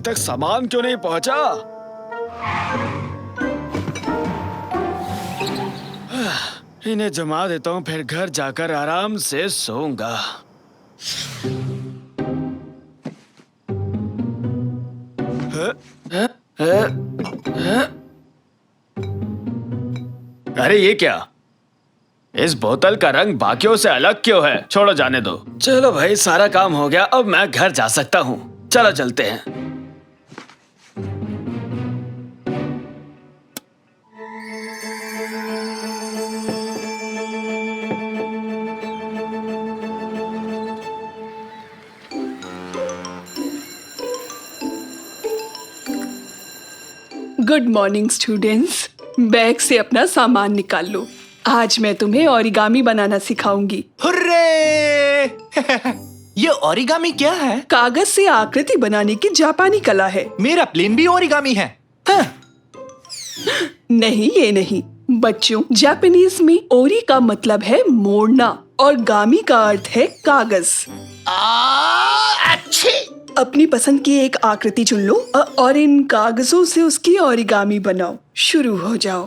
तक सामान क्यों नहीं पहुंचा? इन्हें जमा देता हूँ, फिर घर जाकर आराम से सोऊंगा। अरे ये क्या? इस बोतल का रंग बाकियों से अलग क्यों है? छोड़ो, जाने दो। चलो भाई, सारा काम हो गया, अब मैं घर जा सकता हूँ। चलो चलते हैं। Good morning students. बैग से अपना सामान निकाल लो। आज मैं तुम्हें ओरिगामी बनाना सिखाऊंगी। हुर्रे! ये ओरिगामी क्या है? कागज से आकृति बनाने की जापानी कला है। मेरा प्लेन भी ओरिगामी है। हाँ। नहीं, ये नहीं बच्चों, जापानीज में ओरी का मतलब है मोड़ना और गामी का अर्थ है कागज। अच्छी। अपनी पसंद की एक आकृति चुन लो और इन कागजों से उसकी ओरिगामी बनाओ। शुरू हो जाओ।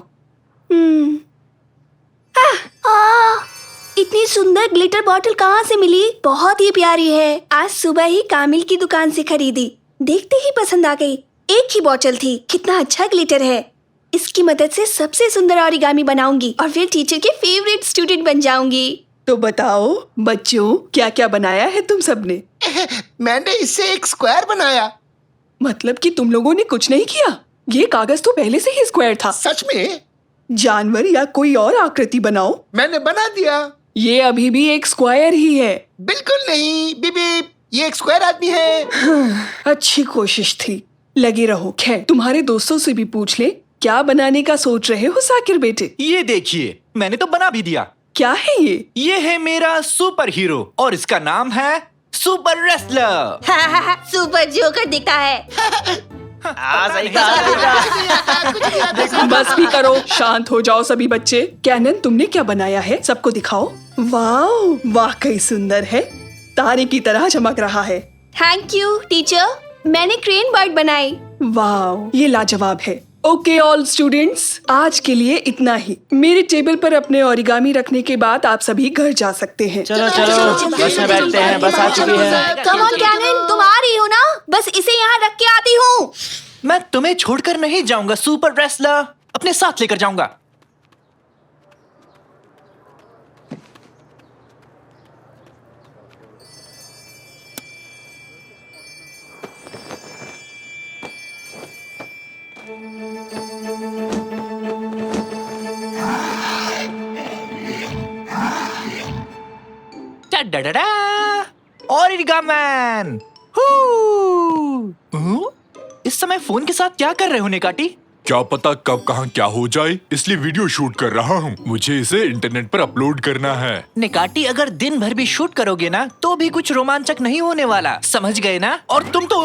इतनी सुंदर ग्लिटर बॉटल कहाँ से मिली? बहुत ही प्यारी है। आज सुबह ही कामिल की दुकान से खरीदी। देखते ही पसंद आ गई। एक ही बॉटल थी। कितना अच्छा ग्लिटर है। इसकी मदद से सबसे सुंदर ओरिगामी बनाऊंगी और फिर टीचर के फेवरेट स्टूडेंट बन जाऊंगी। तो बताओ बच्चों, क्या क्या बनाया है तुम सबने? मैंने इससे एक स्क्वायर बनाया। मतलब कि तुम लोगों ने कुछ नहीं किया? ये कागज तो पहले से ही स्क्वायर था। सच में? जानवर या कोई और आकृति बनाओ। मैंने बना दिया। ये अभी भी एक स्क्वायर ही है। बिल्कुल नहीं बीबी, ये एक स्क्वायर आदमी है। अच्छी कोशिश थी। लगे रहो। खैर, तुम्हारे दोस्तों से भी पूछ ले, क्या बनाने का सोच रहे हो साकिर बेटे? ये देखिए, मैंने तो बना भी दिया। क्या है ये? ये है मेरा सुपर हीरो और इसका नाम है सुपर रेसलर। सुपर जोकर दिखता है। बस भी करो, शांत हो जाओ सभी बच्चे। कैनन, तुमने क्या बनाया है? सबको दिखाओ। वाह, वाकई सुंदर है। तारे की तरह चमक रहा है। Thank you teacher. मैंने क्रेन बर्ड बनाई। वाह, ये लाजवाब है। ओके ऑल स्टूडेंट्स, आज के लिए इतना ही। मेरे टेबल पर अपने ओरिगामी रखने के बाद आप सभी घर जा सकते हैं। चलो चलो, बस में बैठते हैं, बस आ चुकी है। कम ऑन कैनन, तुम आ रही हो ना? बस इसे यहाँ रख के आती हूँ। मैं तुम्हें छोड़कर नहीं जाऊंगा सुपर रेसलर, अपने साथ लेकर जाऊंगा। ओरिगामैन! इस समय फोन के साथ क्या कर रहे हो नेकाटी? क्या पता कब कहाँ क्या हो जाए, इसलिए वीडियो शूट कर रहा हूँ। मुझे इसे इंटरनेट पर अपलोड करना है। नेकाटी, अगर दिन भर भी शूट करोगे ना तो भी कुछ रोमांचक नहीं होने वाला, समझ गए ना? और तुम तो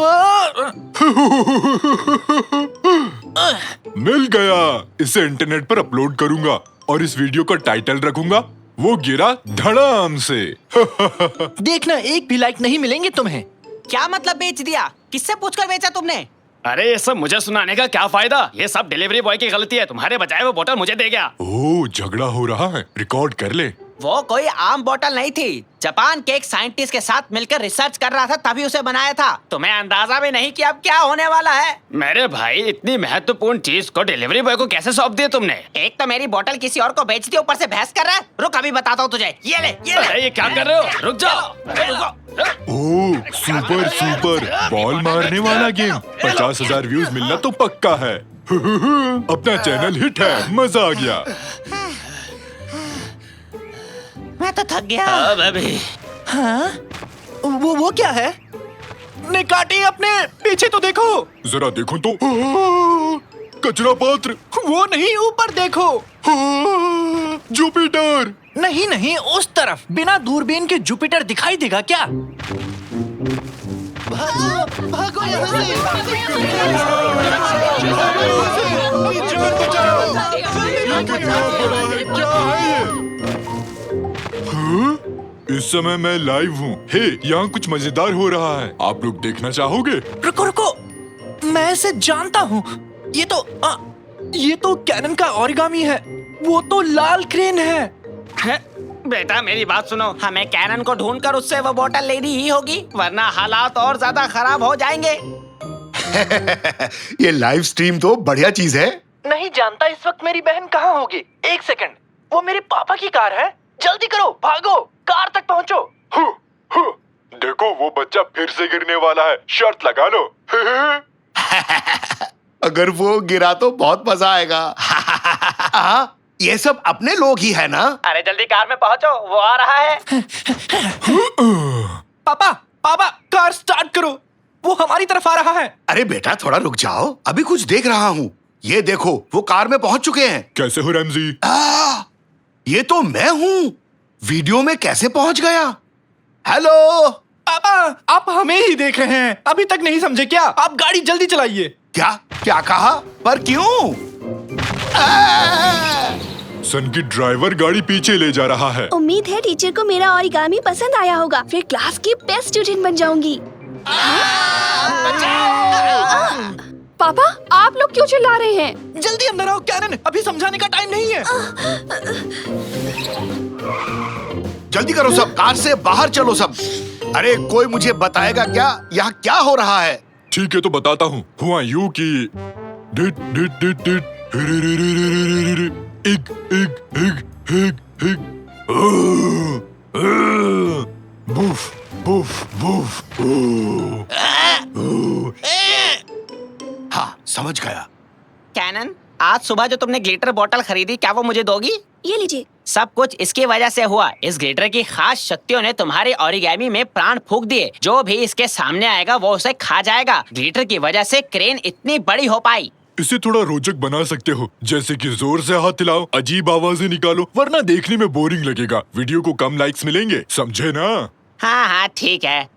मिल गया। इसे इंटरनेट पर अपलोड करूंगा और इस वीडियो का टाइटल रखूंगा वो गिरा धड़ाम से। देखना, एक भी लाइक नहीं मिलेंगे तुम्हें। क्या मतलब बेच दिया? किससे पूछकर बेचा तुमने? अरे ये सब मुझे सुनाने का क्या फायदा? ये सब डिलीवरी बॉय की गलती है। तुम्हारे बजाय वो बोतल मुझे दे गया। ओह, झगड़ा हो रहा है, रिकॉर्ड कर ले। वो कोई आम बोतल नहीं थी। जापान के एक साइंटिस्ट के साथ मिलकर रिसर्च कर रहा था, तभी उसे बनाया था। तुम्हें अंदाजा भी नहीं कि अब क्या होने वाला है। मेरे भाई, इतनी महत्वपूर्ण चीज को डिलीवरी बॉय को कैसे सौंप दिया तुमने? एक तो मेरी बोतल किसी और को बेच दी, ऊपर से बहस कर रहा है। रुक, अभी बताता हूँ तुझे। ये ले, ये ले। अरे ये क्या कर रहे हो? रुक जाओ। अरे रुको। ओह, सुपर सुपर बॉल मारने वाला गेम। 50,000 व्यूज मिलना तो पक्का है। अपना चैनल हिट है, मजा आ गया। मैं तो थक गया। अब अभी हाँ? वो क्या है? नेकाटी, अपने पीछे तो देखो। जरा देखो तो। कचरा पात्र। वो नहीं, ऊपर देखो। जुपिटर। नहीं नहीं, उस तरफ। बिना दूरबीन के जुपिटर दिखाई देगा क्या? भागो, भागो यहाँ से। क्या है ये? हाँ? इस समय मैं लाइव हूँ। हे, यहाँ कुछ मजेदार हो रहा है। आप लोग देखना चाहोगे? रुको रुको, मैं इसे जानता हूँ। ये तो कैनन का ओरिगामी है। वो तो लाल क्रेन है। बेटा मेरी बात सुनो, हमें कैनन को ढूंढकर उससे वो बोतल लेनी ही होगी, वरना हालात और ज्यादा खराब हो जाएंगे। ये लाइव स्ट्रीम तो बढ़िया चीज है। नहीं जानता इस वक्त मेरी बहन कहाँ होगी। एक सेकंड, वो मेरे पापा की कार है। जल्दी करो, भागो, कार तक पहुँचो। देखो वो बच्चा फिर से गिरने वाला है, शर्त लगा लो। अगर वो गिरा तो बहुत मजा आएगा। ये सब अपने लोग ही है ना? अरे जल्दी कार में पहुंचो, वो आ रहा है। पापा, कार स्टार्ट करो, वो हमारी तरफ आ रहा है। अरे बेटा थोड़ा रुक जाओ, अभी कुछ देख रहा हूँ। ये देखो वो कार में पहुंच चुके हैं। कैसे हो रैमजी? ये तो मैं हूँ। वीडियो में कैसे पहुंच गया? हेलो पापा, आप हमें ही देख रहे हैं, अभी तक नहीं समझे क्या? आप गाड़ी जल्दी चलाइए। क्या कहा? पर क्यों? सन की ड्राइवर गाड़ी पीछे ले जा रहा है। उम्मीद है टीचर को मेरा ओरिगामी पसंद आया होगा, फिर क्लास की बेस्ट स्टूडेंट बन जाऊंगी। पापा, आप लोग क्यों चिल्ला रहे हैं? जल्दी अंदर आओ कैनन, अभी समझाने का टाइम नहीं है। जल्दी करो सब, कार से बाहर चलो सब। अरे कोई मुझे बताएगा क्या यहाँ क्या हो रहा है? ठीक है तो बताता हूँ। हुआ यूं कि डिट डिट डिट डिट इग इग इग इग इग बुफ बुफ बुफ। हाँ समझ गया। कैनन, आज सुबह जो तुमने ग्लिटर बोतल खरीदी, क्या वो मुझे दोगी? ये लीजिए। सब कुछ इसकी वजह से हुआ। इस ग्लिटर की खास शक्तियों ने तुम्हारे ओरिगामी में प्राण फूंक दिए। जो भी इसके सामने आएगा वो उसे खा जाएगा। ग्लिटर की वजह से क्रेन इतनी बड़ी हो पाई। इसे थोड़ा रोचक बना सकते हो, जैसे कि जोर से हाथ हिलाओ, अजीब आवाजें निकालो, वरना देखने में बोरिंग लगेगा। वीडियो को कम लाइक्स मिलेंगे, समझे ना? हाँ ठीक है।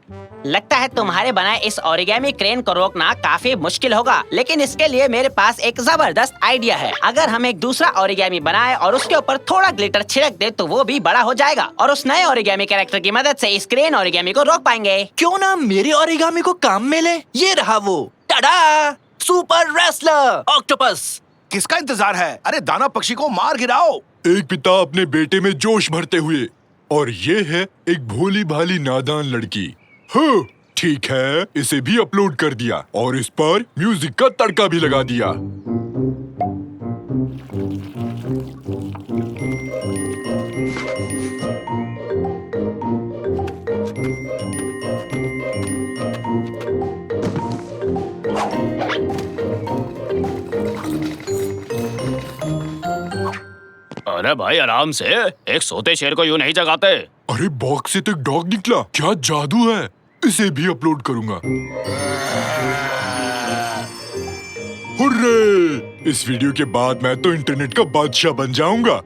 लगता है तुम्हारे बनाए इस ओरिगामी क्रेन को रोकना काफी मुश्किल होगा, लेकिन इसके लिए मेरे पास एक जबरदस्त आइडिया है। अगर हम एक दूसरा ओरिगामी बनाए और उसके ऊपर थोड़ा ग्लिटर छिड़क दे तो वो भी बड़ा हो जाएगा और उस नए ओरिगामी कैरेक्टर की मदद से इस क्रेन ओरिगामी को रोक पाएंगे। क्यों ना मेरे ओरिगामी को काम में ले। ये रहा वो, टाडा, सुपर रेसलर ऑक्टोपस। किसका इंतजार है? अरे दाना पक्षी को मार गिराओ। एक पिता अपने बेटे में जोश भरते हुए, और ये है एक भोली भाली नादान लड़की। हाँ, ठीक है, इसे भी अपलोड कर दिया और इस पर म्यूजिक का तड़का भी लगा दिया। अरे भाई आराम से, एक सोते शेर को यूं नहीं जगाते। अरे बॉक्स से तो एक डॉग निकला, क्या जादू है। इसे भी अपलोड करूंगा। हुर्रे! इस वीडियो के बाद मैं तो इंटरनेट का बादशाह बन जाऊंगा।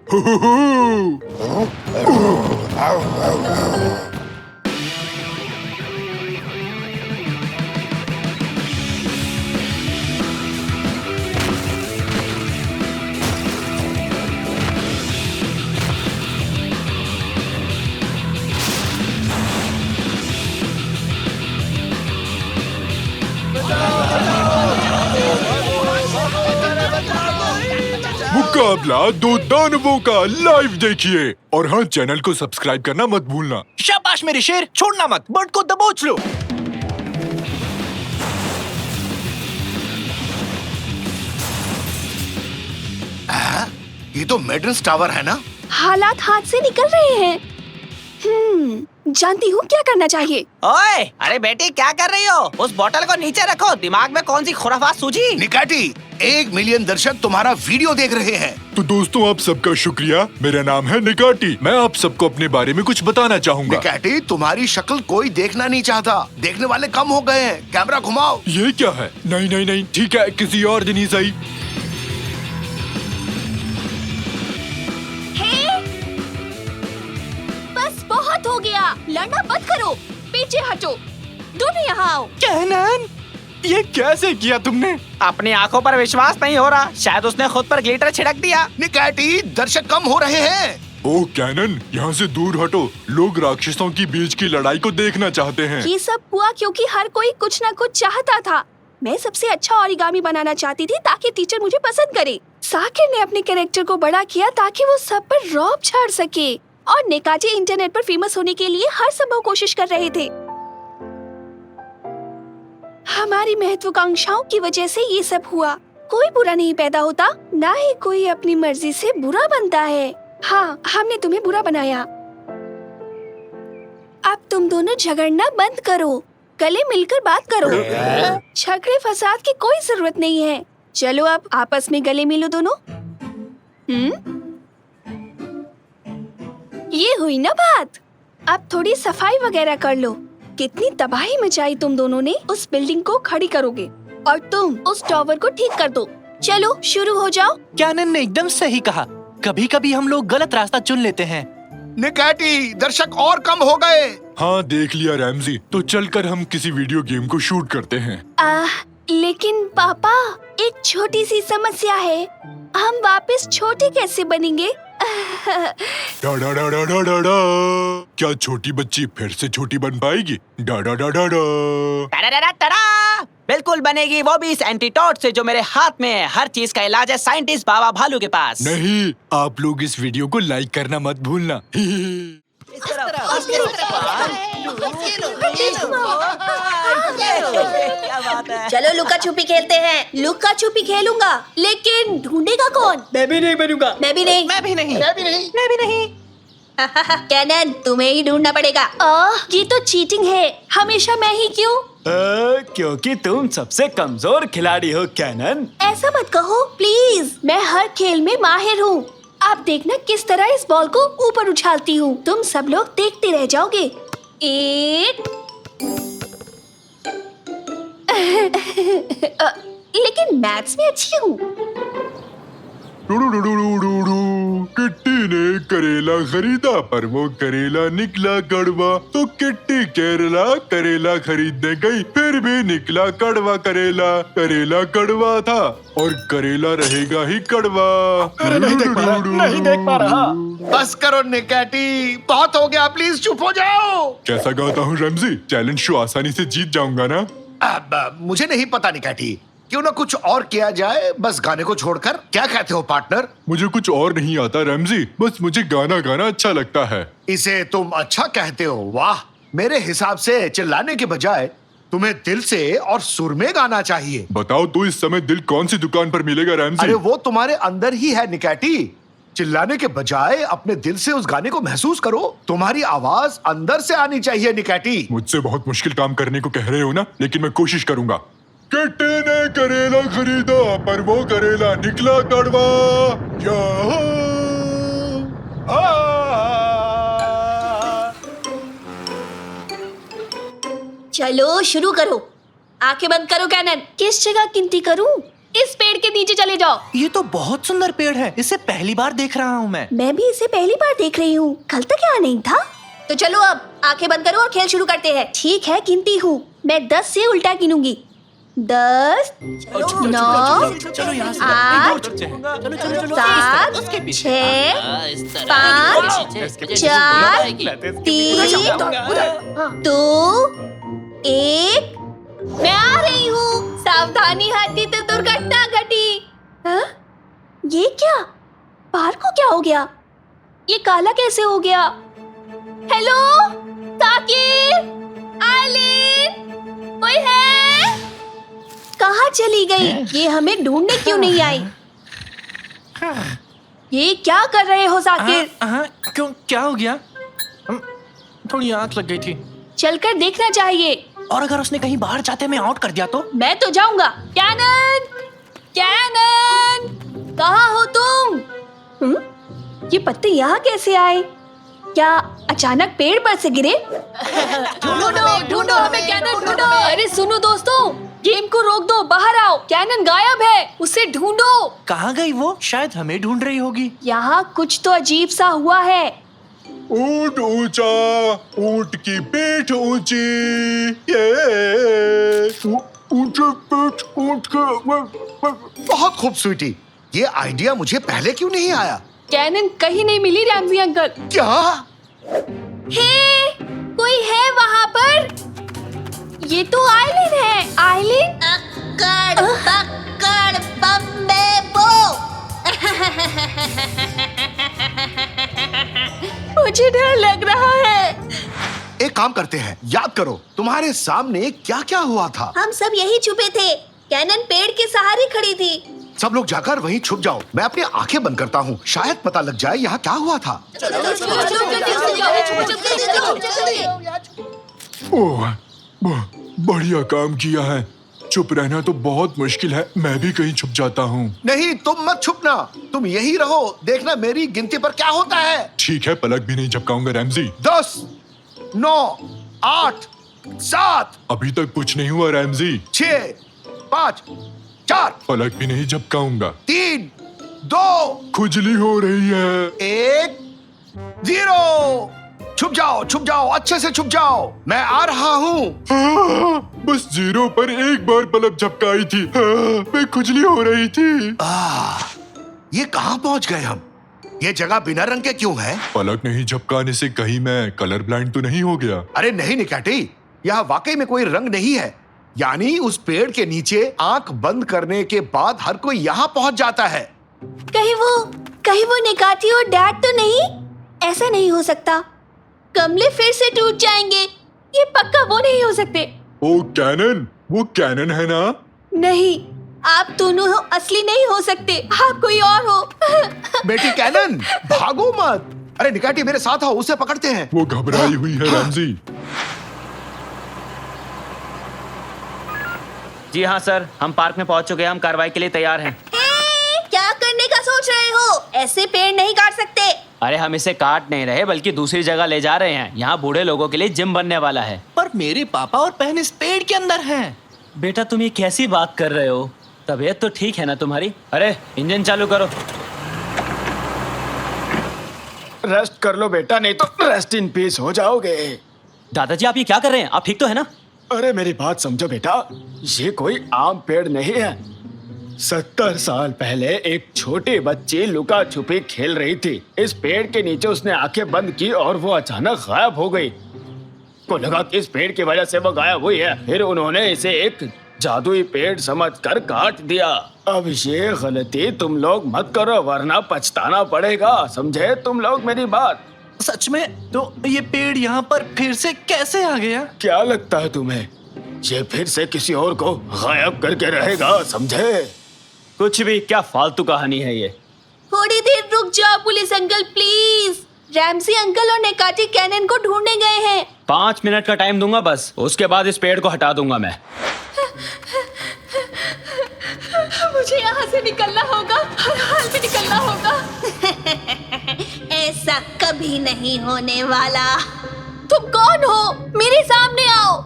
मुकाबला दो दानवों का लाइव देखिए, और हाँ, चैनल को सब्सक्राइब करना मत भूलना। शाबाश मेरे शेर, छोड़ना मत, बर्ड को दबोच लो। ये तो मेड्रस टावर है ना? हालात हाथ से निकल रहे हैं। जानती हूँ क्या करना चाहिए। ओए, अरे बेटी क्या कर रही हो? उस बोतल को नीचे रखो। दिमाग में कौन सी खुराफात सूझी? निकाटी, 1 मिलियन दर्शक तुम्हारा वीडियो देख रहे हैं। तो दोस्तों, आप सबका शुक्रिया। मेरा नाम है निकाटी। मैं आप सबको अपने बारे में कुछ बताना चाहूंगा। निकाटी, तुम्हारी शक्ल कोई देखना नहीं चाहता। देखने वाले कम हो गए हैं। कैमरा घुमाओ। ये क्या है? नहीं नहीं नहीं, ठीक है, किसी और दिन ही सही। बस बहुत हो गया, लड़ना बंद करो, पीछे हटो, दोनों यहाँ आओ। कैनन, ये कैसे किया तुमने? अपनी आंखों पर विश्वास नहीं हो रहा। शायद उसने खुद पर ग्लिटर छिड़क दिया। निकाटी, दर्शक कम हो रहे हैं। ओह कैनन, यहाँ से दूर हटो। लोग राक्षसों की बीच की लड़ाई को देखना चाहते हैं। ये सब हुआ क्योंकि हर कोई कुछ न कुछ चाहता था। मैं सबसे अच्छा ओरिगामी बनाना चाहती थी ताकि टीचर मुझे पसंद करे। साकिर ने अपने कैरेक्टर को बड़ा किया ताकि वो सब पर रौब झाड़ सके, और नेकाजी इंटरनेट पर फेमस होने के लिए हर संभव कोशिश कर रहे थे। हमारी महत्वाकांक्षाओं की वजह से ये सब हुआ। कोई बुरा नहीं पैदा होता, ना ही कोई अपनी मर्जी से बुरा बनता है। हाँ, हमने तुम्हें बुरा बनाया। अब तुम दोनों झगड़ना बंद करो, गले मिलकर बात करो। झगड़े फसाद की कोई जरूरत नहीं है। चलो अब आपस में गले मिलो दोनों। ये हुई ना बात। अब थोड़ी सफाई वगैरह कर लो। कितनी तबाही मचाई तुम दोनों ने। उस बिल्डिंग को खड़ी करोगे और तुम उस टावर को ठीक कर दो। चलो शुरू हो जाओ। कैनन ने एकदम सही कहा। कभी कभी हम लोग गलत रास्ता चुन लेते हैं। निकैटी, दर्शक और कम हो गए। हाँ देख लिया रैमजी, तो चलकर हम किसी वीडियो गेम को शूट करते हैं। लेकिन पापा, एक छोटी सी समस्या है। हम वापस छोटे कैसे बनेंगे? डा डा डा डा डा डा डा। क्या छोटी बच्ची फिर से छोटी बन पाएगी? डा डा डा डा डा। टड़ा! बिल्कुल बनेगी, वो भी इस एंटीडोट से जो मेरे हाथ में है। हर चीज का इलाज है साइंटिस्ट बाबा भालू के पास। नहीं, आप लोग इस वीडियो को लाइक करना मत भूलना। क्या बात है? चलो लुका छुपी खेलते हैं। लुका छुपी खेलूंगा, लेकिन ढूंढेगा कौन? मैं भी नहीं बनूंगा। मैं भी नहीं। मैं भी नहीं। मैं भी नहीं। कैनन, तुम्हें ही ढूंढना पड़ेगा। ये तो चीटिंग है। हमेशा मैं ही क्यों? क्योंकि तुम सबसे कमजोर खिलाड़ी हो कैनन। ऐसा मत कहो प्लीज। मैं हर खेल में माहिर हूँ। आप देखना किस तरह इस बॉल को ऊपर उछालती हूँ। तुम सब लोग देखते रह जाओगे। एक लेकिन मैथ्स में अच्छी हूँ। किट्टी ने करेला खरीदा पर वो करेला निकला कड़वा, तो किट्टी केरला करेला खरीदने गई, फिर भी निकला कड़वा करेला। करेला कड़वा था और करेला रहेगा ही कड़वा। नहीं देख पा रहा। बस करो निकैटी, बहुत हो गया, प्लीज चुप हो जाओ। कैसा गाता हूँ रैमजी? चैलेंज शो आसानी से जीत जाऊंगा ना? अब मुझे नहीं पता निकैटी, क्यों ना कुछ और किया जाए, बस गाने को छोड़कर। क्या कहते हो पार्टनर? मुझे कुछ और नहीं आता रैमजी, बस मुझे गाना गाना अच्छा लगता है। इसे तुम अच्छा कहते हो? वाह, मेरे हिसाब से चिल्लाने के बजाय तुम्हें दिल से और सुर में गाना चाहिए। बताओ तो इस समय दिल कौन सी दुकान पर मिलेगा रैमजी? अरे वो तुम्हारे अंदर ही है निकैटी। चिल्लाने के बजाय अपने दिल से उस गाने को महसूस करो। तुम्हारी आवाज अंदर से आनी चाहिए निकैटी। मुझसे बहुत मुश्किल काम करने को कह रहे हो ना, लेकिन मैं कोशिश करूंगा। किट्टी ने करेला खरीदा पर वो करेला निकला कड़वा। चलो शुरू करो। आंखें बंद करो कैनन। किस जगह गिनती करूं? इस पेड़ के नीचे चले जाओ। ये तो बहुत सुंदर पेड़ है। इसे पहली बार देख रहा हूँ मैं। मैं भी इसे पहली बार देख रही हूँ। कल तक यहाँ नहीं था। तो चलो अब आंखें बंद करो और खेल शुरू करते हैं। ठीक है, गिनती हूँ। मैं 10 से उल्टा गिनूंगी। 10, 9, 8, 7, 6, 5, 4, 3, 2, 1। मैं आ रही हूँ। सावधानी हाथी, तो दुर्घटना घटी। हाँ? ये क्या? बाहर को क्या हो गया? ये काला कैसे हो गया? हेलो साकिर, आइलिन, कोई है? कहाँ चली गई? ये हमें ढूंढने क्यों नहीं आई? ये क्या कर रहे हो साकिर? क्यों, क्या हो गया? थोड़ी आंख लग गई थी। चलकर देखना चाहिए। और अगर उसने कहीं बाहर जाते में आउट कर दिया तो? मैं तो जाऊंगा। कैनन, कैनन, कहाँ हो तुम? ये पत्ते यहाँ कैसे आए? क्या अचानक पेड़ पर से गिरे? ढूंढो हमें कैनन, ढूंढो। अरे सुनो दोस्तों, गेम को रोक दो, बाहर आओ। कैनन गायब है, उसे ढूंढो। कहाँ गई वो? शायद हमें ढूंढ रही होगी। यहाँ कुछ तो अजीब सा हुआ है। ऊंट ऊंचा, ऊंट की पीठ ऊंची। ऊंचे पीठ ऊंट के। बहुत खूब स्वीटी, ये आइडिया मुझे पहले क्यों नहीं आया? कैनन कहीं नहीं मिली रैमजी अंकल। क्या? हे, कोई है वहाँ पर? ये तो आइलिन है। आइलिन, पकड़ पकड़ बम्बे बो। मुझे डर लग रहा है। एक काम करते हैं, याद करो तुम्हारे सामने क्या क्या हुआ था। हम सब यही छुपे थे। कैनन पेड़ के सहारे खड़ी थी। सब लोग जाकर वहीं छुप जाओ। मैं अपनी आंखें बंद करता हूँ, शायद पता लग जाए यहाँ क्या हुआ था। ओह, बढ़िया काम किया है। चुप रहना तो बहुत मुश्किल है। मैं भी कहीं छुप जाता हूँ। नहीं, तुम मत छुपना, तुम यही रहो। देखना मेरी गिनती पर क्या होता है। ठीक है, पलक भी नहीं झपकाऊंगा रैमजी। 10, 9, 8, 7, अभी तक कुछ नहीं हुआ रैमजी। 6, 5, 4, पलक भी नहीं झपकाऊंगा। 3, 2, खुजली हो रही है। 1, 0। छुप जाओ, अच्छे से छुप जाओ। मैं आ रहा हूँ। बस 0 पर एक बार पलक झपकाई थी। मैं खुजली हो रही थी। ये कहाँ पहुँच गए हम? ये जगह बिना रंग के क्यों है? पलक नहीं झपकाने से कहीं मैं कलर ब्लाइंड तो नहीं हो गया? अरे नहीं निकैटी, यहाँ वाकई में कोई रंग नहीं है। यानी उस पेड़ के नीचे आंख बंद करने के बाद हर कोई यहाँ पहुँच जाता है। कहीं वो निकाती और डैड तो नहीं? ऐसा नहीं हो सकता। गमले फिर से टूट जाएंगे। ये पक्का वो नहीं हो सकते। ओ कैनन, वो कैनन है ना? नहीं, आप दोनों हो, असली नहीं हो सकते। आप कोई और हो। बेटी कैनन, भागो मत। अरे निकैटी मेरे साथ आओ, उसे पकड़ते हैं। वो घबराई हुई है रैमजी। जी हाँ सर, हम पार्क में पहुंच चुके हैं। हम कार्रवाई के लिए तैयार हैं। क्या करने का सोच रहे हो? ऐसे पेड़ नहीं काट सकते। अरे हम इसे काट नहीं रहे, बल्कि दूसरी जगह ले जा रहे हैं। यहाँ बूढ़े लोगों के लिए जिम बनने वाला है। पर मेरे पापा और बहन इस पेड़ के अंदर हैं। बेटा तुम ये कैसी बात कर रहे हो? तबीयत तो ठीक है ना तुम्हारी? अरे इंजन चालू करो। रेस्ट कर लो बेटा, नहीं तो रेस्ट इन पीस हो जाओगे। दादाजी आप ये क्या कर रहे हैं? आप ठीक तो है ना? अरे मेरी बात समझो बेटा, ये कोई आम पेड़ नहीं है। 70 साल पहले एक छोटी बच्ची लुका छुपी खेल रही थी। इस पेड़ के नीचे उसने आंखें बंद की और वो अचानक गायब हो गई। को लगा कि इस पेड़ की वजह से वो गायब हुई है। फिर उन्होंने इसे एक जादुई पेड़ समझकर काट दिया। अब ये गलती तुम लोग मत करो, वरना पछताना पड़ेगा। समझे तुम लोग मेरी बात? सच में? तो ये पेड़ यहाँ पर फिर से कैसे आ गया? क्या लगता है तुम्हें ये फिर से किसी और को गायब करके रहेगा? समझे? कुछ भी, क्या फालतू कहानी है ये। थोड़ी देर रुक जाओ police uncle please. Ramsay uncle और नेकाटी कैनन को ढूंढने गए हैं। 5 मिनट का टाइम दूंगा बस, उसके बाद इस पेड़ को हटा दूंगा मैं। मुझे यहाँ से निकलना होगा, हर हाल में निकलना होगा। ऐसा कभी नहीं होने वाला। तुम कौन हो? मेरे सामने आओ।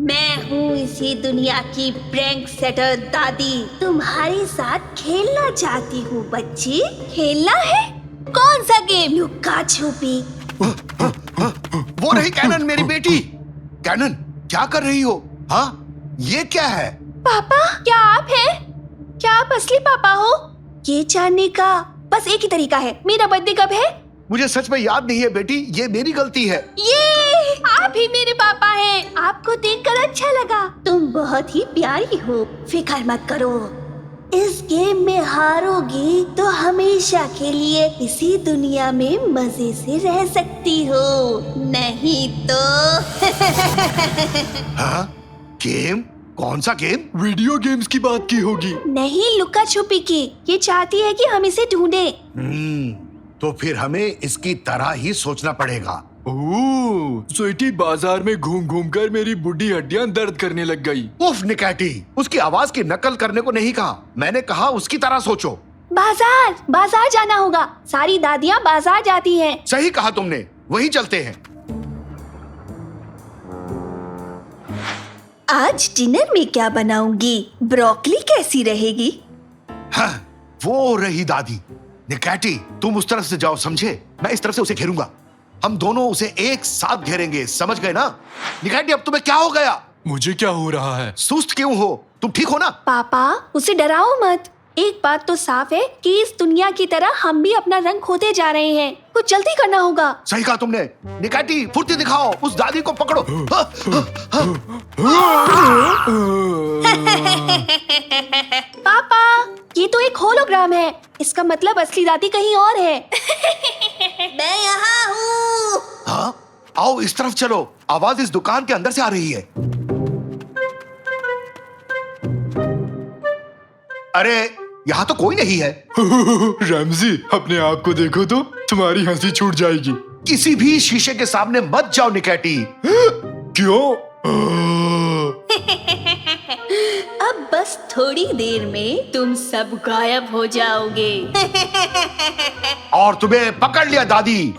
मैं हूँ इसी दुनिया की प्रैंक सेटर दादी। तुम्हारे साथ खेलना चाहती हूँ बच्ची। खेलना है? कौन सा गेम? लुक्का छुपी। वो रही कैनन, मेरी बेटी। कैनन, क्या कर रही हो? हाँ, ये क्या है? पापा, क्या आप हैं? क्या आप असली पापा हो? ये जानने का बस एक ही तरीका है। मेरा बर्थडे कब है? मुझे सच में याद नहीं है बेटी, ये मेरी गलती है। ये आप ही मेरे पापा हैं। आपको देखकर अच्छा लगा। तुम बहुत ही प्यारी हो। फिक्र मत करो, इस गेम में हारोगी तो हमेशा के लिए इसी दुनिया में मजे से रह सकती हो, नहीं तो। हाँ? गेम? कौन सा गेम? वीडियो गेम्स की बात की होगी। नहीं, लुका छुपी की। ये चाहती है कि हम इसे ढूंढे। तो फिर हमें इसकी तरह ही सोचना पड़ेगा। ओह, स्वीटी बाजार में घूम घूम कर मेरी बुढ़ी हड्डियां दर्द करने लग गई। उफ निकैटी, उसकी आवाज की नकल करने को नहीं कहा, मैंने कहा उसकी तरह सोचो। बाजार जाना होगा। सारी दादियाँ बाजार जाती हैं। सही कहा तुमने, वही चलते हैं। आज डिनर में क्या बनाऊंगी? ब्रोकली कैसी रहेगी? हाँ, वो रही दादी। निकैटी, तुम उस तरफ से जाओ, समझे? मैं इस तरफ से उसे घेरूंगा। हम दोनों उसे एक साथ घेरेंगे, समझ गए ना? निकैटी, अब तुम्हें क्या हो गया? मुझे क्या हो रहा है? सुस्त क्यों हो? तुम ठीक हो ना? पापा, उसे डराओ मत। एक बात तो साफ है कि इस दुनिया की तरह हम भी अपना रंग खोते जा रहे हैं। कुछ जल्दी करना होगा। सही कहा तुमने। निकैटी फुर्ती दिखाओ, उस दादी को पकड़ो। पापा, ये तो एक होलोग्राम है। इसका मतलब असली दादी कहीं और है। मैं यहाँ हूँ। हाँ, आओ इस तरफ चलो। आवाज इस दुकान के अंदर से आ रही है। अरे यहाँ तो कोई नहीं है। रैमजी, अपने आप को देखो तो तुम्हारी हंसी छूट जाएगी। किसी भी शीशे के सामने मत जाओ निकैटी। क्यों? अब बस थोड़ी देर में तुम सब गायब हो जाओगे। और तुम्हें पकड़ लिया दादी।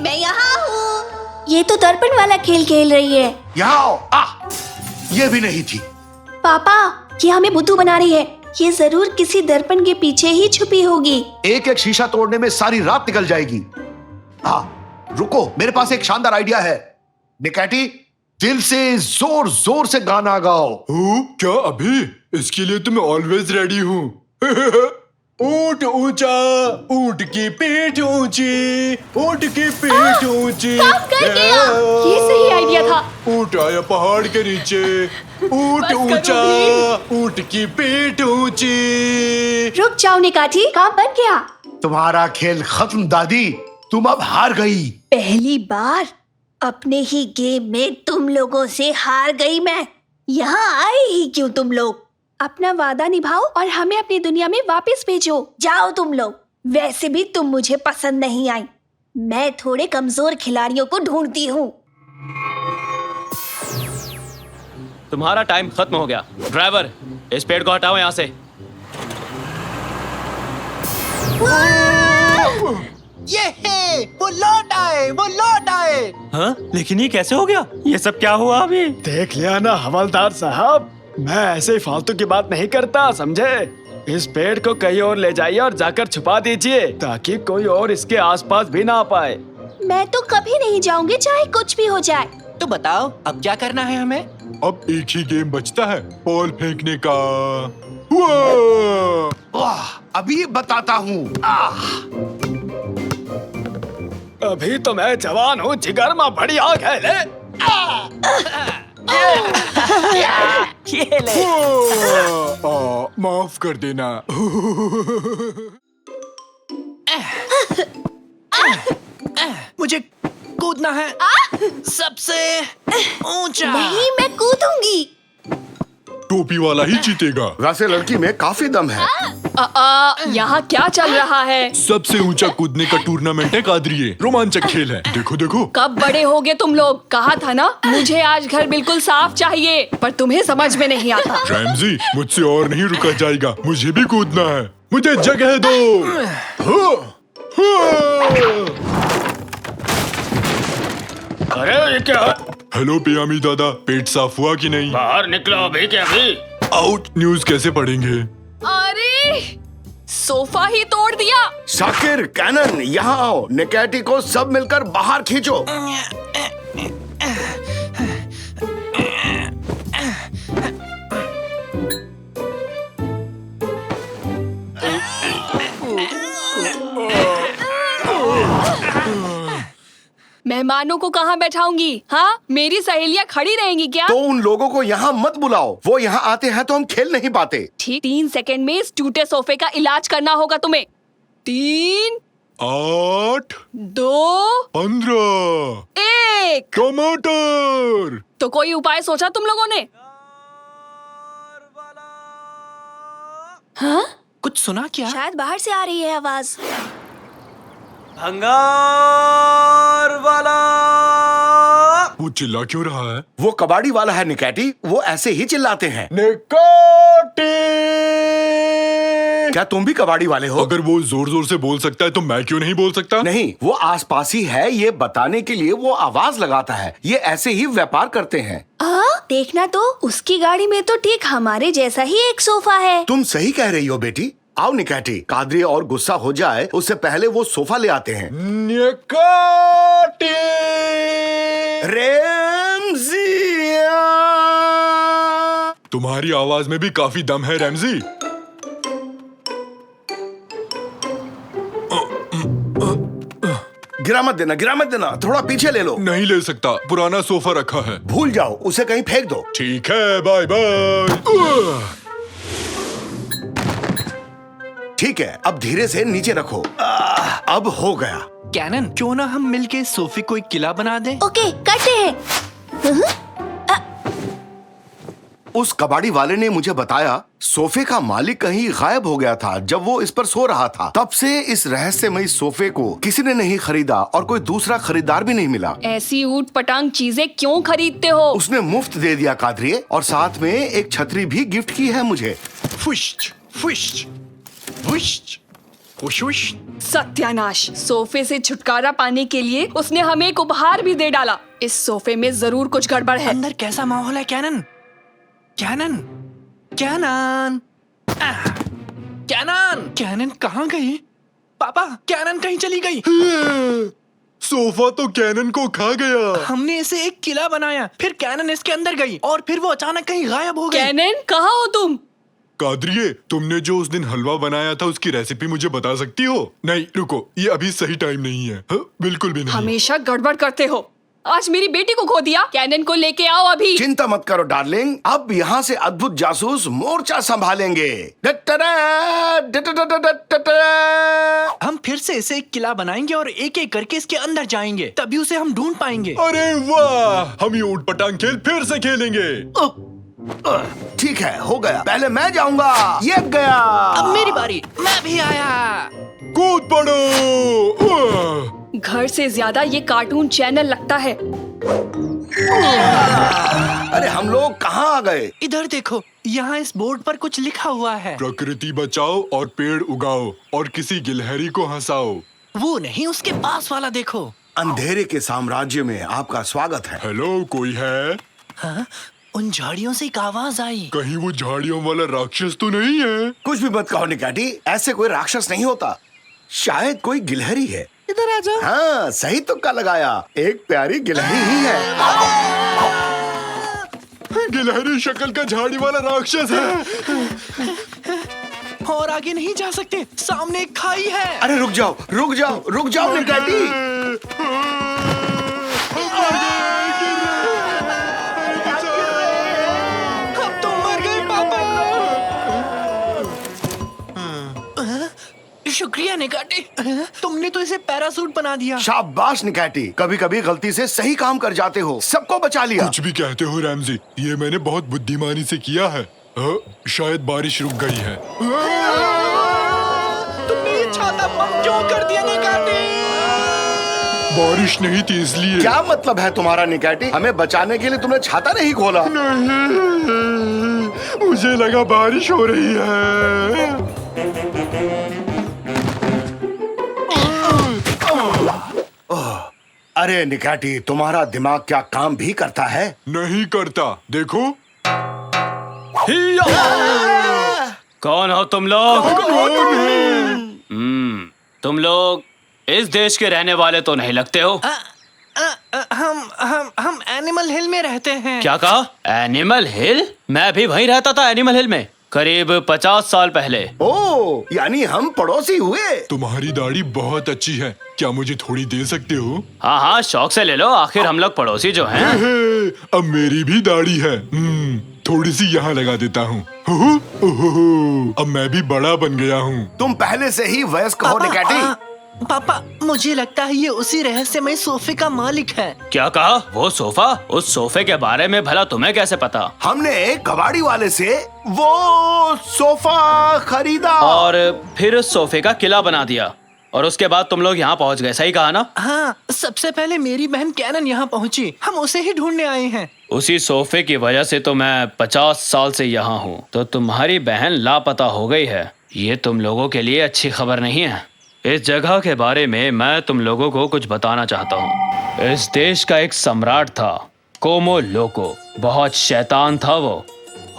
मैं यहाँ हूँ। ये तो दर्पण वाला खेल खेल रही है। यहाँ आओ। ये भी नहीं थी। पापा, ये हमें बुद्धू बना रही है। ये जरूर किसी दर्पण के पीछे ही छुपी होगी। एक एक शीशा तोड़ने में सारी रात निकल जाएगी। हाँ, रुको, मेरे पास एक शानदार आइडिया है। निकैटी, दिल से जोर जोर से गाना गाओ। क्या अभी? इसके लिए तो मैं ऑलवेज रेडी हूँ। ऊंट ऊंचा, ऊंट की पीठ ऊंची, ऊंट की पीठ ऊंची। काम कर गया। ये सही आइडिया था। ऊंट आया पहाड़ के नीचे, ऊंट ऊंचा, ऊंट की पीठ ऊंची। रुक जाओ निकाठी, काम बन गया। तुम्हारा खेल खत्म दादी, तुम अब हार गई। पहली बार अपने ही गेम में तुम लोगों से हार गई मैं। यहाँ आए ही क्यों तुम लोग? अपना वादा निभाओ और हमें अपनी दुनिया में वापस भेजो। जाओ तुम लोग। वैसे भी तुम मुझे पसंद नहीं आई। मैं थोड़े कमजोर खिलाड़ियों को ढूंढती हूँ। तुम्हारा टाइम खत्म हो गया। ड्राइवर, इस पेड़ को हटाओ यहाँ से। ये है, वो लौट आए, वो लौट आए। हाँ, लेकिन ये कैसे हो गया? ये सब क्या हुआ अभी? देख लिया ना हवलदार साहब, मैं ऐसे ही फालतू की बात नहीं करता, समझे? इस पेड़ को कहीं और ले जाइए और जाकर छुपा दीजिए ताकि कोई और इसके आसपास भी ना आ पाए। मैं तो कभी नहीं जाऊंगी, चाहे कुछ भी हो जाए। तो बताओ अब क्या करना है हमें? अब एक ही गेम बचता है, बॉल फेंकने का। वाह, अभी बताता हूँ। अभी तो मैं जवान हूँ, जिगर में बड़ी आग है। ले ये ले। माफ कर देना। मुझे कूदना है सबसे ऊंचा। नहीं, मैं कूदूंगी। टोपी वाला ही जीतेगा। वैसे लड़की में काफी दम है। यहाँ क्या चल रहा है? सबसे ऊंचा कूदने का टूर्नामेंट है कादरिए। रोमांचक खेल है, देखो देखो। कब बड़े होगे तुम लोग? कहा था ना, मुझे आज घर बिल्कुल साफ चाहिए, पर तुम्हें समझ में नहीं आता। रैमजी, मुझसे और नहीं रुका जाएगा, मुझे भी कूदना है। मुझे जगह दो। अरे ये क्या? हेलो पियामी दादा, पेट साफ हुआ कि नहीं? बाहर निकलो अभी के अभी। आउट। न्यूज़ कैसे पढ़ेंगे? अरे, सोफा ही तोड़ दिया। शाकिर, कैनन, यहाँ आओ। निकैटी को सब मिलकर बाहर खींचो। मेहमानों को कहाँ बैठाऊंगी? हाँ, मेरी सहेलियाँ खड़ी रहेंगी क्या? तो उन लोगों को यहाँ मत बुलाओ, वो यहाँ आते हैं तो हम खेल नहीं पाते। ठीक 3 सेकंड में इस टूटे सोफे का इलाज करना होगा तुम्हें। 3, 8, 2, 15। 1। टमाटर। तो कोई उपाय सोचा तुम लोगों ने? हाँ? कुछ सुना क्या? शायद बाहर से आ रही है आवाज। भंगार वाला। वो चिल्ला क्यों रहा है? वो कबाड़ी वाला है निकैटी, वो ऐसे ही चिल्लाते हैं। निकाटी। क्या तुम भी कबाड़ी वाले हो? अगर वो जोर जोर से बोल सकता है तो मैं क्यों नहीं बोल सकता? नहीं, वो आसपास ही है, ये बताने के लिए वो आवाज लगाता है। ये ऐसे ही व्यापार करते हैं। देखना तो, उसकी गाड़ी में तो ठीक हमारे जैसा ही एक सोफा है। तुम सही कह रही हो बेटी। आओ निकैटी, कादरी और गुस्सा हो जाए उससे पहले वो सोफा ले आते हैं। निकाटी। रेमजिया। तुम्हारी आवाज में भी काफी दम है रैमजी। गिरा मत देना, थोड़ा पीछे ले लो। नहीं ले सकता, पुराना सोफा रखा है। भूल जाओ, उसे कहीं फेंक दो। ठीक है, बाय बाय। ठीक है, अब धीरे से नीचे रखो। अब हो गया। कैनन, क्यों ना हम मिलके सोफे को एक किला बना दें? ओके, करते हैं। उस कबाड़ी वाले ने मुझे बताया सोफे का मालिक कहीं गायब हो गया था जब वो इस पर सो रहा था। तब से इस रहस्यमयी सोफे को किसी ने नहीं खरीदा और कोई दूसरा खरीदार भी नहीं मिला। ऐसी ऊट पटांग चीजें क्यों खरीदते हो? उसने मुफ्त दे दिया कादरिए, और साथ में एक छतरी भी गिफ्ट की है मुझे। फुश्च, फुश्च, फुश्च, फुश्च। सत्यानाश! सोफे से छुटकारा पाने के लिए उसने हमें एक उपहार भी दे डाला। इस सोफे में जरूर कुछ गड़बड़ है। अंदर कैसा माहौल है Canon? Canon, Canon, Canon, Canon कहाँ गई? पापा, कैनन कहीं चली गई। सोफा तो कैनन को खा गया। हमने इसे एक किला बनाया, फिर कैनन इसके अंदर गई और फिर वो अचानक कहीं गायब हो गई। कैनन, कहाँ हो तुम? कादरिए, तुमने जो उस दिन हलवा बनाया था उसकी रेसिपी मुझे बता सकती हो? नहीं रुको, ये अभी सही टाइम नहीं है। बिल्कुल भी नहीं। हमेशा गड़बड़ करते हो। आज मेरी बेटी को खो दिया। कैनन को लेके आओ अभी। चिंता मत करो डार्लिंग, अब यहाँ से अद्भुत जासूस मोर्चा संभालेंगे। हम फिर से इसे एक किला बनाएंगे और एक एक करके इसके अंदर जाएंगे, तभी उसे हम ढूंढ पाएंगे। अरे वाह, हम ये ऊट पटांग खेल फिर से खेलेंगे। ठीक है, हो गया। पहले मैं जाऊंगा। ये गया। अब मेरी बारी, मैं भी आया। कूद पड़ो। घर से ज्यादा ये कार्टून चैनल लगता है। अरे हम लोग कहाँ आ गए? इधर देखो, यहाँ इस बोर्ड पर कुछ लिखा हुआ है। प्रकृति बचाओ और पेड़ उगाओ और किसी गिलहरी को हंसाओ। वो नहीं, उसके पास वाला देखो। अंधेरे के साम्राज्य में आपका स्वागत है। हेलो, कोई है? हाँ? उन झाड़ियों से एक आवाज आई। कहीं वो झाड़ियों वाला राक्षस तो नहीं है? कुछ भी मत कहो निकाटी, ऐसे कोई राक्षस नहीं होता। शायद कोई गिलहरी है। इधर आ जाओ। हाँ, सही तुक्का लगाया। एक प्यारी गिलहरी ही है। गिलहरी शक्ल का झाड़ी वाला राक्षस है। और आगे नहीं जा सकते, सामने एक खाई है। अरे रुक जाओ, रुक जाओ, रुक जाओ निकाटी। अब तुम मर गए पापा। शुक्रिया निकाटी, तुमने तो इसे पैरासूट बना दिया। शाबाश निकाटी, कभी कभी गलती से सही काम कर जाते हो, सबको बचा लिया। कुछ भी कहते हो रैमजी, ये मैंने बहुत बुद्धिमानी से किया है। शायद बारिश रुक गई है। तुमने ये छाता बंद क्यों कर दिया निकाटी? बारिश नहीं थी इसलिए। क्या मतलब है तुम्हारा निकाटी? हमें बचाने के लिए तुमने छाता नहीं खोला? नहीं, मुझे लगा बारिश हो रही है। अरे निकाटी, तुम्हारा दिमाग क्या काम भी करता है? नहीं करता, देखो। कौन हो तुम लोग? तुम लोग इस देश के रहने वाले तो नहीं लगते हो। हम एनिमल हिल में रहते हैं। क्या कहा? एनिमल हिल? मैं भी वहीं रहता था, एनिमल हिल में, करीब 50 साल पहले। ओ, यानी हम पड़ोसी हुए। तुम्हारी दाढ़ी बहुत अच्छी है, क्या मुझे थोड़ी दे सकते हो? हाँ हाँ, शौक से ले लो, आखिर हम लोग पड़ोसी जो हैं। अब मेरी भी दाढ़ी है। थोड़ी सी यहाँ लगा देता हूँ। अब मैं भी बड़ा बन गया हूँ। तुम पहले से ही वयस्क हो निकाटी। पापा, मुझे लगता है ये उसी रहस्यमय सोफे का मालिक है। क्या कहा? वो सोफा? उस सोफे के बारे में भला तुम्हें कैसे पता? हमने कबाड़ी वाले से वो सोफा खरीदा और फिर उस सोफे का किला बना दिया, और उसके बाद तुम लोग यहाँ पहुँच गए, सही कहा ना? हाँ, सबसे पहले मेरी बहन कैनन यहाँ पहुँची, हम उसे ही ढूंढने आए हैं। उसी सोफे की वजह से तो मैं 50 साल से यहाँ हूँ। तो तुम्हारी बहन लापता हो गई है, ये तुम लोगों के लिए अच्छी खबर नहीं है। इस जगह के बारे में मैं तुम लोगों को कुछ बताना चाहता हूँ। इस देश का एक सम्राट था, कोमो लोको। बहुत शैतान था वो,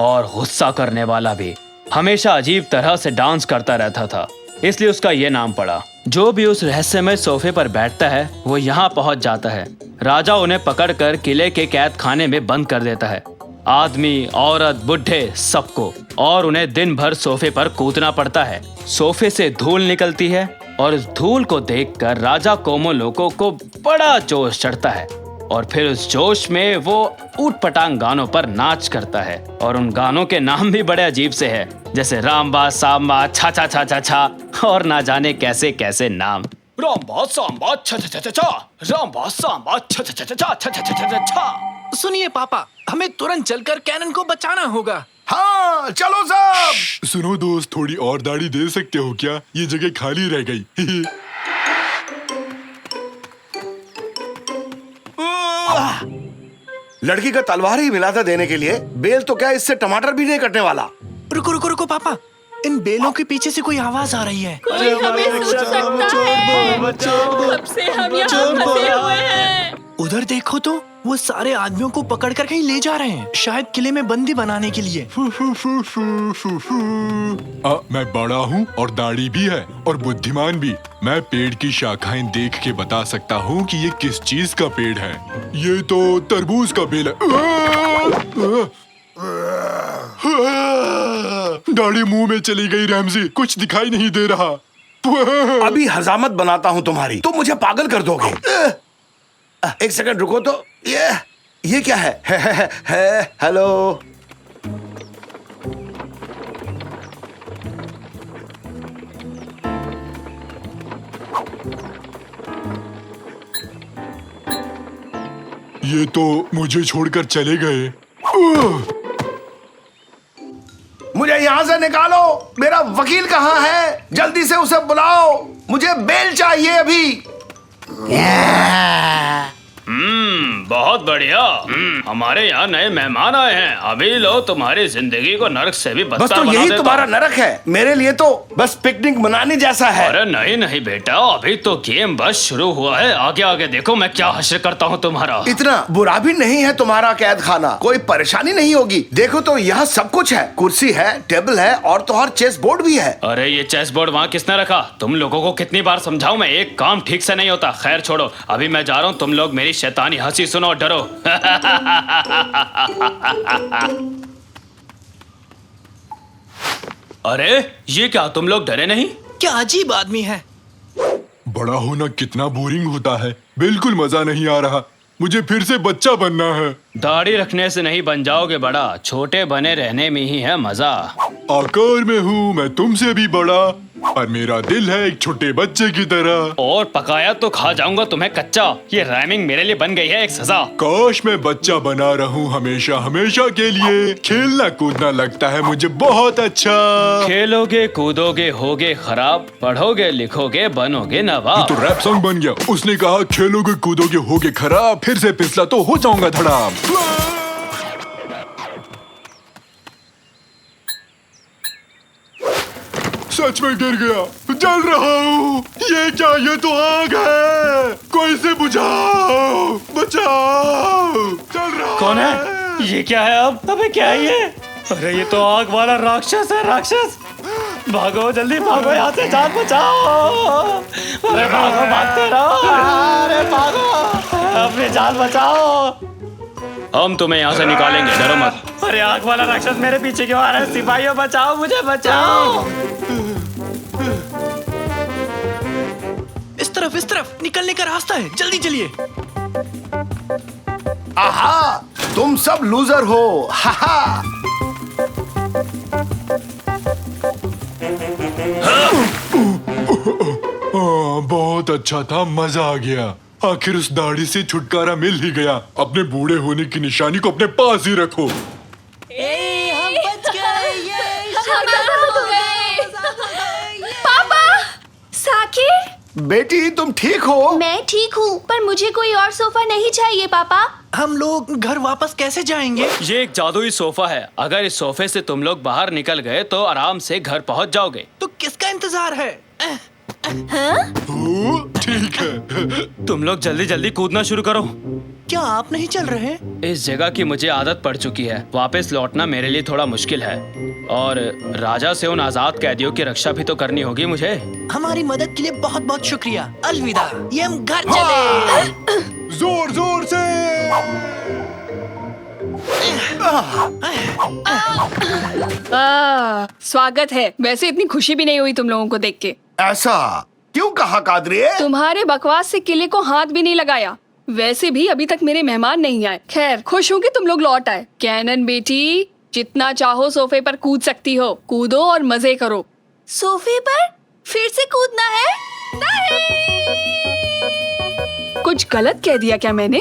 और गुस्सा करने वाला भी। हमेशा अजीब तरह से डांस करता रहता था, इसलिए उसका ये नाम पड़ा। जो भी उस रहस्यमय सोफे पर बैठता है वो यहाँ पहुँच जाता है। राजा उन्हें पकड़कर किले के कैद खाने में बंद कर देता है। आदमी, औरत, बुढ़े, सबको। और उन्हें दिन भर सोफे पर कूदना पड़ता है। सोफे से धूल निकलती है और उस धूल को देखकर राजा कोमोलोको को बड़ा जोश चढ़ता है और फिर उस जोश में वो ऊट-पटांग गानों पर नाच करता है। और उन गानों के नाम भी बड़े अजीब से हैं, जैसे रामबा, सांबा, छा छा छा छा छा और ना जाने कैसे कैसे नाम। रामबा, सांबा, छा छा छा छा छा, रामबा, सांबा, छा छा छा छा छा छा छा छा छा। सुनिए पापा, हमें तुरंत चलकर कैनन को बचाना होगा। हाँ चलो सब। सुनो दोस्त, थोड़ी और दाढ़ी दे सकते हो क्या? ये जगह खाली रह गई। लड़की का तलवार ही मिला था देने के लिए, बेल तो क्या इससे टमाटर भी नहीं कटने वाला। रुको रुको रुको पापा, इन बेलों के पीछे से कोई आवाज आ रही है। कोई हमें सुन सकता है। कब से हम यहाँ फंसे हुए हैं। उधर देखो तो, वो सारे आदमियों को पकड़कर कहीं ले जा रहे हैं, शायद किले में बंदी बनाने के लिए। मैं बड़ा हूँ और दाढ़ी भी है और बुद्धिमान भी। मैं पेड़ की शाखाएं देख के बता सकता हूँ कि ये किस चीज का पेड़ है। ये तो तरबूज का बेल है। दाढ़ी मुंह में चली गई रैमजी, कुछ दिखाई नहीं दे रहा। अभी हजामत बनाता हूँ तुम्हारी, तो मुझे पागल कर दोगे। एक सेकंड रुको तो, ये क्या है? हेलो। ये तो मुझे छोड़कर चले गए। मुझे यहाँ से निकालो। मेरा वकील कहाँ है? जल्दी से उसे बुलाओ, मुझे बेल चाहिए अभी। बहुत बढ़िया। हमारे यहाँ नए मेहमान आए हैं। अभी लो तुम्हारी जिंदगी को नरक से भी बस बदतर तो बना यही देता तुम्हारा हूँ। नरक है, मेरे लिए तो बस पिकनिक मनाने जैसा है। अरे नहीं नहीं बेटा, अभी तो गेम बस शुरू हुआ है। आगे आगे देखो मैं क्या हश्र करता हूँ तुम्हारा। इतना बुरा भी नहीं है तुम्हारा कैद खाना, कोई परेशानी नहीं होगी। देखो तो यहाँ सब कुछ है, कुर्सी है, टेबल है और तो और चेस बोर्ड भी है। अरे ये चेस बोर्ड वहाँ किसने रखा? तुम लोगों को कितनी बार समझाऊं मैं, एक काम ठीक से नहीं होता। खैर छोड़ो, अभी मैं जा रहा हूँ। तुम लोग मेरी शैतानी हंसी सुनो और डरो। अरे ये क्या, तुम लोग डरे नहीं? क्या अजीब आदमी है। बड़ा होना कितना बोरिंग होता है, बिल्कुल मजा नहीं आ रहा। मुझे फिर से बच्चा बनना है। दाढ़ी रखने से नहीं बन जाओगे बड़ा, छोटे बने रहने में ही है मजा। आकार में हूँ मैं तुमसे भी बड़ा, पर मेरा दिल है एक छोटे बच्चे की तरह। और पकाया तो खा जाऊंगा तुम्हें कच्चा। ये राइमिंग मेरे लिए बन गई है एक सजा। काश मैं बच्चा बना रहूं हमेशा हमेशा के लिए। खेलना कूदना लगता है मुझे बहुत अच्छा। खेलोगे कूदोगे होगे खराब, पढ़ोगे लिखोगे बनोगे नवाब। तो रैप सॉन्ग बन गया। उसने कहा खेलोगे कूदोगे होगे खराब, फिर से फिसला तो हो जाऊंगा धड़ाम। सच में गिर गया, जल रहा हूँ। ये क्या, ये तो आग है। कोई से बुझाओ, बचाओ, जल रहा कौन है? ये क्या है अब? अबे क्या है ये? अरे ये तो आग वाला राक्षस है, राक्षस। भागो जल्दी भागो यहाँ से, जान बचाओ। अरे भागो, भागते रहो। अरे भागो, अपनी जान बचाओ। हम तुम्हें यहाँ से निकालेंगे, डरो मत। अरे आग वाला राक्षस मेरे पीछे क्यों आ रहा है? सिपाहियों बचाओ, मुझे बचाओ। इस तरफ निकलने का रास्ता है, जल्दी चलिए। आहा, तुम सब लूजर हो। हाहा। बहुत अच्छा था, मजा आ गया। आखिर उस दाढ़ी से छुटकारा मिल ही गया। अपने बूढ़े होने की निशानी को अपने पास ही रखो। हम बच गए। पापा, साकिर। बेटी तुम ठीक हो? मैं ठीक हूँ, पर मुझे कोई और सोफा नहीं चाहिए पापा। हम लोग घर वापस कैसे जाएंगे? ये एक जादुई सोफा है। अगर इस सोफे से तुम लोग बाहर निकल गए तो आराम से घर पहुंच जाओगे। तो किसका इंतजार है? ठीक है। तुम लोग जल्दी जल्दी कूदना शुरू करो। क्या आप नहीं चल रहे? इस जगह की मुझे आदत पड़ चुकी है। वापस लौटना मेरे लिए थोड़ा मुश्किल है और राजा से उन आजाद कैदियों की रक्षा भी तो करनी होगी मुझे। हमारी मदद के लिए बहुत बहुत शुक्रिया। अलविदा। ये हम घर चले। जोर जोर से। स्वागत है। वैसे इतनी खुशी भी नहीं हुई तुम लोगों को देख के। ऐसा क्यों कहा कादरी? तुम्हारे बकवास से किले को हाथ भी नहीं लगाया। वैसे भी अभी तक मेरे मेहमान नहीं आए। खैर, खुश हूँ कि तुम लोग लौट आए। कैनन बेटी, जितना चाहो सोफे पर कूद सकती हो। कूदो और मजे करो। सोफे पर फिर से कूदना है? नहीं! कुछ गलत कह दिया क्या मैंने?